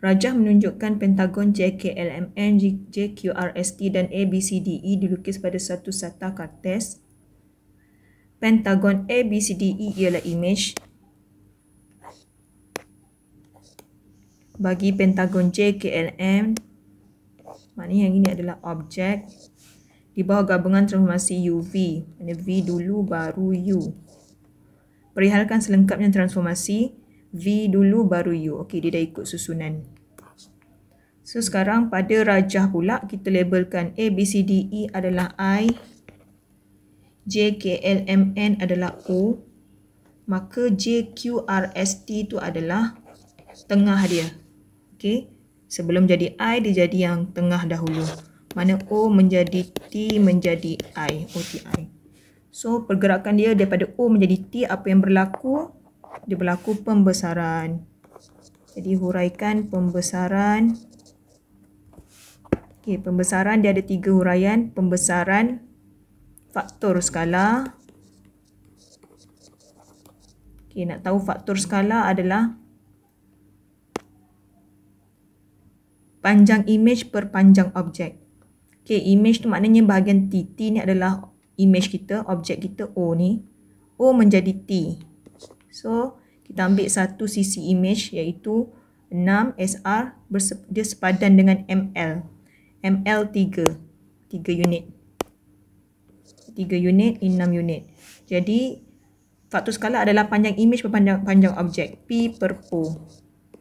Rajah menunjukkan pentagon JKLMN, JQRST dan ABCDE dilukis pada satu sata kartes. Pentagon ABCDE ialah imej. Bagi pentagon JKLM, maknanya yang ini adalah objek. Di bawah gabungan transformasi UV, mana V dulu baru U. Perihalkan selengkapnya transformasi V dulu baru U. Okey, dia dah ikut susunan. So sekarang pada rajah pula kita labelkan ABCDE adalah I, JKLMN adalah O, maka JQRST itu adalah tengah dia. Okey, sebelum jadi I dia jadi yang tengah dahulu. Mana O menjadi T menjadi I, OTI. So pergerakan dia daripada O menjadi T, apa yang berlaku? Dia berlaku pembesaran. Jadi huraikan pembesaran. Okey, pembesaran dia ada 3 huraian. Pembesaran faktor skala. Okey, nak tahu faktor skala adalah panjang imej per panjang objek. Okey, imej tu maknanya bahagian T. T ni adalah imej kita, objek kita O ni. O menjadi T. So, kita ambil satu sisi imej iaitu 6 SR, dia sepadan dengan ML. ML 3 unit. 3 unit, 6 unit. Jadi, faktor skala adalah panjang imej per panjang objek. P per O.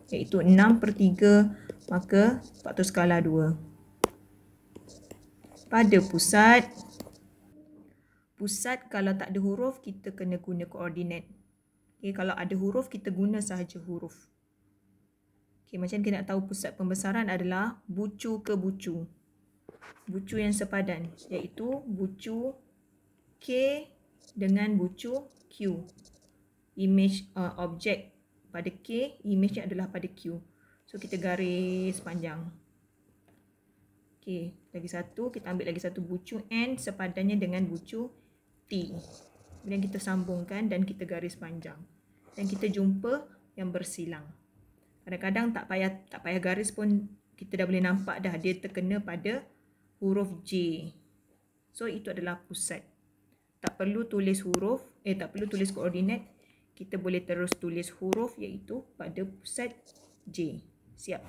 Iaitu 6 per 3, maka faktor skala 2. Pada pusat kalau tak ada huruf, kita kena guna koordinat. Okay, kalau ada huruf, kita guna sahaja huruf. Okay, macam kita nak tahu pusat pembesaran adalah bucu ke bucu. Bucu yang sepadan, iaitu bucu K dengan bucu Q. Imej objek pada K, imejnya adalah pada Q. So, kita garis panjang. Okey, lagi satu, kita ambil lagi satu bucu N sepadannya dengan bucu T. Kemudian kita sambungkan dan kita garis panjang. Dan kita jumpa yang bersilang. Kadang-kadang tak payah garis pun kita dah boleh nampak dah dia terkena pada huruf J. So itu adalah pusat. Tak perlu tulis huruf, tak perlu tulis koordinat. Kita boleh terus tulis huruf iaitu pada pusat J. Siap.